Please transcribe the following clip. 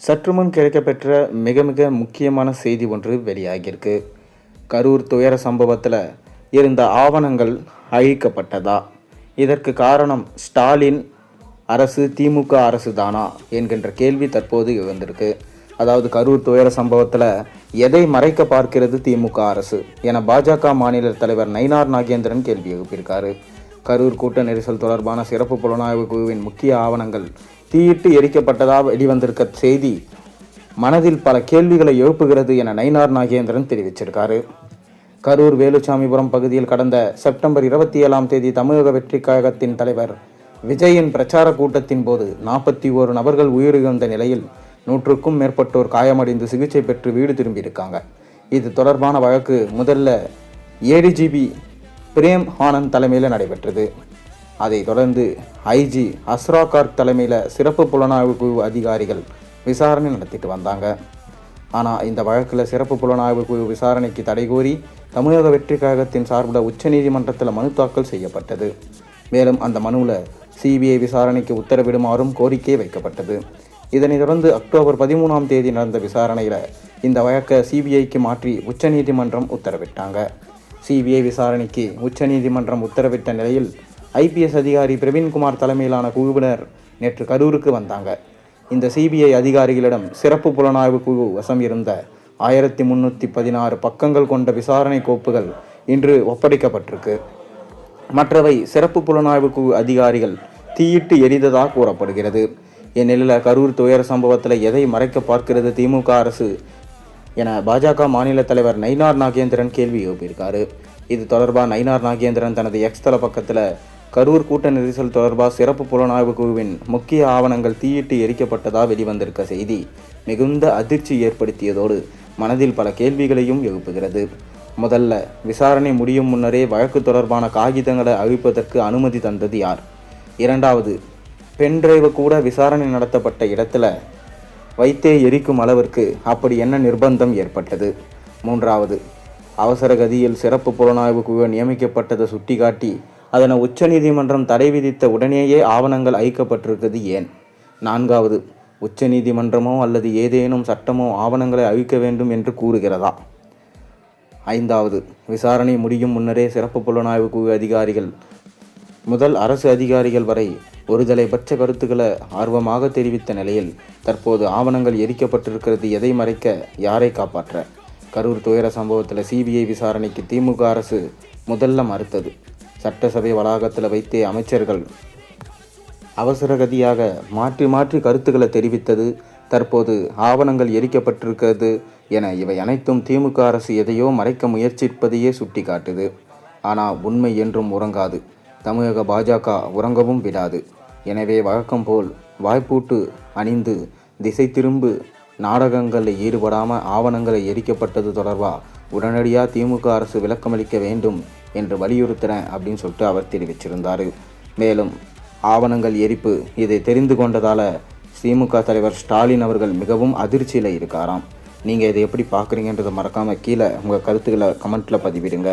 சற்று முன் கிடைக்கப்பெற்ற மிக மிக முக்கியமான செய்தி ஒன்று வெளியாகியிருக்கு. கரூர் துயர சம்பவத்தில் இருந்த ஆவணங்கள் அழிக்கப்பட்டதா? இதற்கு காரணம் ஸ்டாலின் அரசு, திமுக அரசு தானா என்கின்ற கேள்வி தற்போது எழுந்திருக்கு. அதாவது கரூர் துயர சம்பவத்தில் எதை மறைக்க பார்க்கிறது திமுக அரசு என பாஜக மாநில தலைவர் நயினார் நாகேந்திரன் கேள்வி எழுப்பியிருக்காரு. கரூர் கூட்ட நெரிசல் தொடர்பான சிறப்பு புலனாய்வு குழுவின் முக்கிய ஆவணங்கள் தீயிட்டு எரிக்கப்பட்டதாக வெளிவந்திருக்க செய்தி மனதில் பல கேள்விகளை எழுப்புகிறது என நயினார் நாகேந்திரன் தெரிவிச்சிருக்காரு. கரூர் வேலுச்சாமிபுரம் பகுதியில் கடந்த செப்டம்பர் 27 தமிழக வெற்றி கழகத்தின் தலைவர் விஜயின் பிரச்சார கூட்டத்தின் போது 41 நபர்கள் உயிரிழந்த நிலையில் 100க்கும் மேற்பட்டோர் காயமடைந்து சிகிச்சை பெற்று வீடு திரும்பியிருக்காங்க. இது தொடர்பான வழக்கு முதல்ல ஏடிஜிபி பிரேம் ஆனந்த் தலைமையில் நடைபெற்றது. அதைத் தொடர்ந்து ஐஜி அஸ்ரா கார்க் தலைமையில் சிறப்பு புலனாய்வு குழு அதிகாரிகள் விசாரணை நடத்திட்டு வந்தாங்க. ஆனால் இந்த வழக்கில் சிறப்பு புலனாய்வு குழு விசாரணைக்கு தடை கோரி தமிழக வெற்றி கழகத்தின் சார்பில் உச்சநீதிமன்றத்தில் மனு தாக்கல் செய்யப்பட்டது. மேலும் அந்த மனுவில் சிபிஐ விசாரணைக்கு உத்தரவிடுமாறும் கோரிக்கை வைக்கப்பட்டது. இதனைத் தொடர்ந்து அக்டோபர் 13 நடந்த விசாரணையில் இந்த வழக்கை சிபிஐக்கு மாற்றி உச்சநீதிமன்றம் உத்தரவிட்டாங்க. சிபிஐ விசாரணைக்கு உச்சநீதிமன்றம் உத்தரவிட்ட நிலையில் ஐபிஎஸ் அதிகாரி பிரவீன்குமார் தலைமையிலான குழுவினர் நேற்று கரூருக்கு வந்தாங்க. இந்த சிபிஐ அதிகாரிகளிடம் சிறப்பு புலனாய்வு குழு வசம் இருந்த 1316 பக்கங்கள் கொண்ட விசாரணை கோப்புகள் இன்று ஒப்படைக்கப்பட்டிருக்கு. மற்றவை சிறப்பு புலனாய்வு குழு அதிகாரிகள் தீயிட்டு எரிந்ததாக கூறப்படுகிறது. இந்நிலையில் கரூர் துயர சம்பவத்தில் எதை மறைக்க பார்க்கிறது திமுக அரசு என பாஜக மாநில தலைவர் நயினார் நாகேந்திரன் கேள்வி எழுப்பியிருக்காரு. இது தொடர்பாக நயினார் நாகேந்திரன் தனது எக்ஸ் தள பக்கத்தில் கரூர் கூட்ட நெரிசல் தொடர்பாக சிறப்பு புலனாய்வு குழுவின் முக்கிய ஆவணங்கள் தீயிட்டு எரிக்கப்பட்டதாக வெளிவந்திருக்க செய்தி மிகுந்த அதிர்ச்சி ஏற்படுத்தியதோடு மனதில் பல கேள்விகளையும் எழுப்புகிறது. முதல்ல, விசாரணை முடியும் முன்னரே வழக்கு தொடர்பான காகிதங்களை அழிப்பதற்கு அனுமதி தந்தது யார்? இரண்டாவது, பென்டிரைவு கூட விசாரணை நடத்தப்பட்ட இடத்துல வைத்தே எரிக்கும் அளவிற்கு அப்படி என்ன நிர்பந்தம் ஏற்பட்டது? மூன்றாவது, அவசர கதியில் சிறப்பு புலனாய்வு குழு நியமிக்கப்பட்டதை சுட்டிக்காட்டி அதனை உச்சநீதிமன்றம் தடை விதித்த உடனேயே ஆவணங்கள் அழிக்கப்பட்டிருக்கிறது ஏன்? நான்காவது, உச்சநீதிமன்றமோ அல்லது ஏதேனும் சட்டமோ ஆவணங்களை அழிக்க வேண்டும் என்று கூறுகிறதா? ஐந்தாவது, விசாரணை முடியும் முன்னரே சிறப்பு புலனாய்வு குழு அதிகாரிகள் முதல் அரசு அதிகாரிகள் வரை ஒருதலைபட்ச கருத்துக்களை ஆர்வமாக தெரிவித்த நிலையில் தற்போது ஆவணங்கள் எரிக்கப்பட்டிருக்கிறது எதை மறைக்க, யாரை காப்பாற்ற? கரூர் துயர சம்பவத்தில் சிபிஐ விசாரணைக்கு திமுக அரசு முதல்ல மறுத்தது. சட்டசபை வளாகத்தில் வைத்தே அமைச்சர்கள் அவசரகதியாக மாற்றி மாற்றி கருத்துக்களை தெரிவித்தது, தற்போது ஆவணங்கள் எரிக்கப்பட்டிருக்கிறது என இவை அனைத்தும் திமுக அரசு எதையோ மறைக்க முயற்சிப்பதையே சுட்டி காட்டுது. ஆனால் உண்மை என்றும் உறங்காது. தமிழக பாஜக உறங்கவும் விடாது. எனவே வழக்கம் போல் வாய்ப்பூட்டு அணிந்து திசை திரும்பு நாடகங்களில் ஈடுபடாமல் ஆவணங்களை எரிக்கப்பட்டது தொடர்பாக உடனடியாக திமுக அரசு விளக்கமளிக்க வேண்டும் என்று வலியுறுத்துகிறேன் அப்படின்னு சொல்லிட்டு அவர் தெரிவிச்சிருந்தார். மேலும் ஆவணங்கள் எரிப்பு இதை தெரிந்து கொண்டதால் திமுக தலைவர் ஸ்டாலின் அவர்கள் மிகவும் அதிர்ச்சியில் இருக்காராம். நீங்கள் இதை எப்படி பார்க்குறீங்கன்றதை மறக்காமல் கீழே உங்கள் கருத்துக்களை கமெண்ட்டில் பதிவிடுங்க.